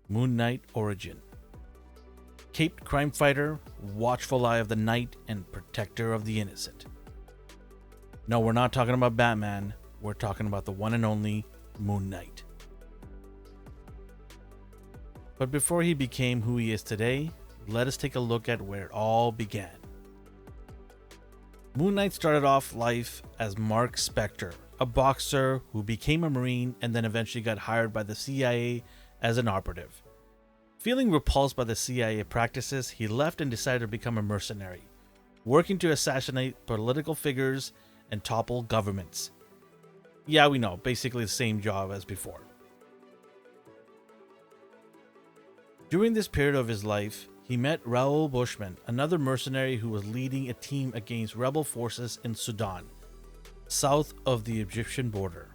Moon Knight origin. Caped crime fighter, watchful eye of the night, and protector of the innocent. No, we're not talking about Batman. We're talking about the one and only Moon Knight. But before he became who he is today, let us take a look at where it all began. Moon Knight started off life as Mark Spector, a boxer who became a Marine and then eventually got hired by the CIA as an operative. Feeling repulsed by the CIA practices, he left and decided to become a mercenary, working to assassinate political figures and topple governments. Yeah, we know, basically the same job as before. During this period of his life, he met Raoul Bushman, another mercenary who was leading a team against rebel forces in Sudan, south of the Egyptian border.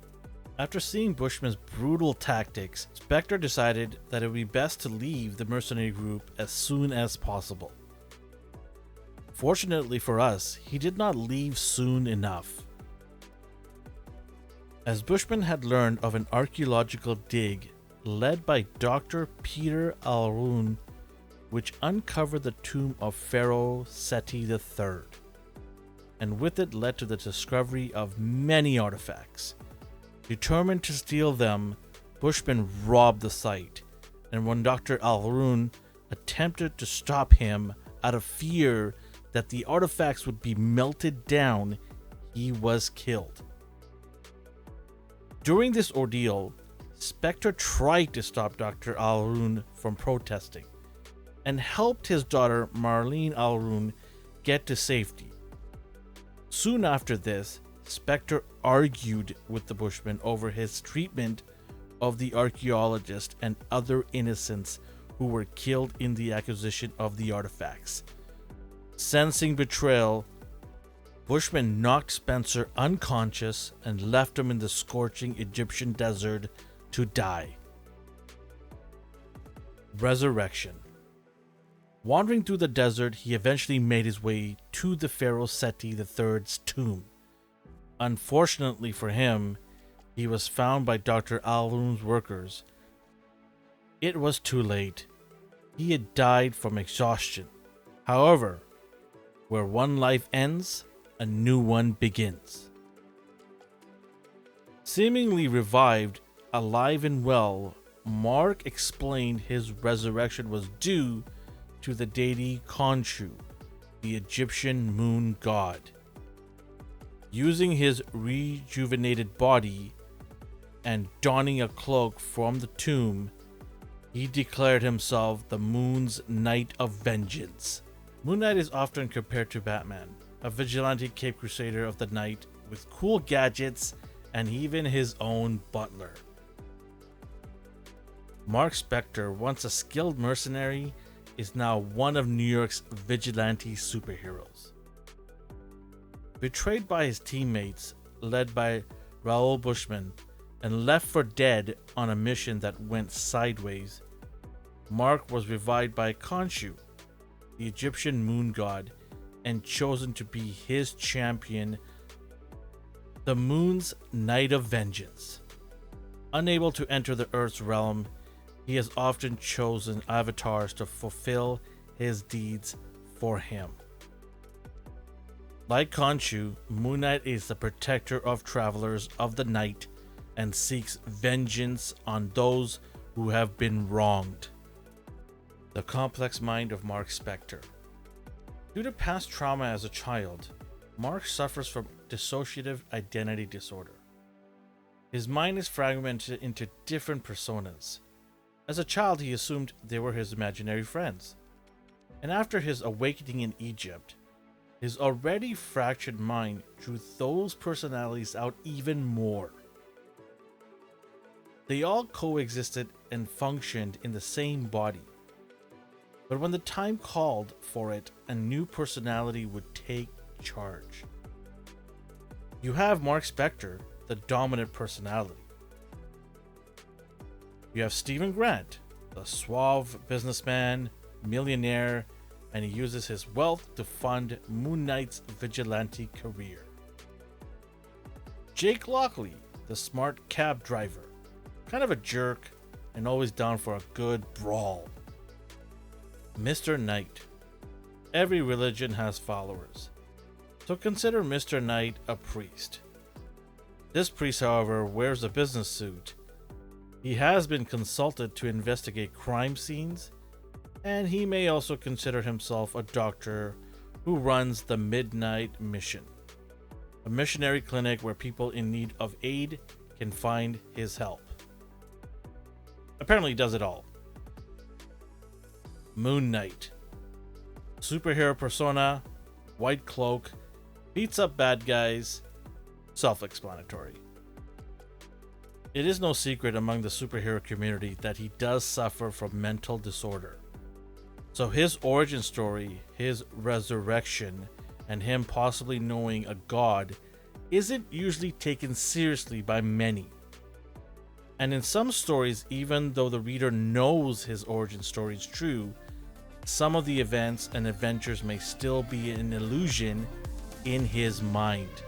After seeing Bushman's brutal tactics, Spector decided that it would be best to leave the mercenary group as soon as possible. Fortunately for us, he did not leave soon enough. As Bushman had learned of an archaeological dig led by Dr. Peter Alroon, which uncovered the tomb of Pharaoh Seti III, and with it led to the discovery of many artifacts. Determined to steal them, Bushman robbed the site, and when Dr. Alroon attempted to stop him out of fear that the artifacts would be melted down, he was killed. During this ordeal, Spector tried to stop Dr. Alroon from protesting and helped his daughter Marlene Alroon get to safety. Soon after this, Spector argued with the Bushman over his treatment of the archaeologist and other innocents who were killed in the acquisition of the artifacts. Sensing betrayal, Bushman knocked Spencer unconscious and left him in the scorching Egyptian desert to die. Resurrection. Wandering through the desert, he eventually made his way to the Pharaoh Seti III's tomb. Unfortunately for him, he was found by Dr. Alroon's workers. It was too late. He had died from exhaustion. However, where one life ends, a new one begins. Seemingly revived, alive and well, Mark explained his resurrection was due to the deity Khonshu, the Egyptian moon god. Using his rejuvenated body and donning a cloak from the tomb, he declared himself the moon's Knight of Vengeance. Moon Knight is often compared to Batman, a vigilante Cape Crusader of the night with cool gadgets and even his own butler. Mark Spector, once a skilled mercenary, is now one of New York's vigilante superheroes. Betrayed by his teammates, led by Raoul Bushman, and left for dead on a mission that went sideways, Mark was revived by Khonshu, the Egyptian moon god, and chosen to be his champion, the moon's Knight of Vengeance. Unable to enter the Earth's realm, he has often chosen avatars to fulfill his deeds for him. Like Khonshu, Moon Knight is the protector of travelers of the night and seeks vengeance on those who have been wronged. The complex mind of Mark Spector. Due to past trauma as a child, Mark suffers from dissociative identity disorder. His mind is fragmented into different personas. As a child, he assumed they were his imaginary friends. And after his awakening in Egypt, his already fractured mind drew those personalities out even more. They all coexisted and functioned in the same body. But when the time called for it, a new personality would take charge. You have Mark Spector, the dominant personality. You have Stephen Grant, the suave businessman, millionaire, and he uses his wealth to fund Moon Knight's vigilante career. Jake Lockley, the smart cab driver, kind of a jerk, and always down for a good brawl. Mr. Knight. Every religion has followers, so consider Mr. Knight a priest. This priest, however, wears a business suit. He has been consulted to investigate crime scenes, and he may also consider himself a doctor who runs the Midnight Mission, a missionary clinic where people in need of aid can find his help. Apparently he does it all. Moon Knight. Superhero persona, white cloak, beats up bad guys, self-explanatory. It is no secret among the superhero community that he does suffer from mental disorder. So his origin story, his resurrection, and him possibly knowing a god isn't usually taken seriously by many. And in some stories, even though the reader knows his origin story is true, some of the events and adventures may still be an illusion in his mind.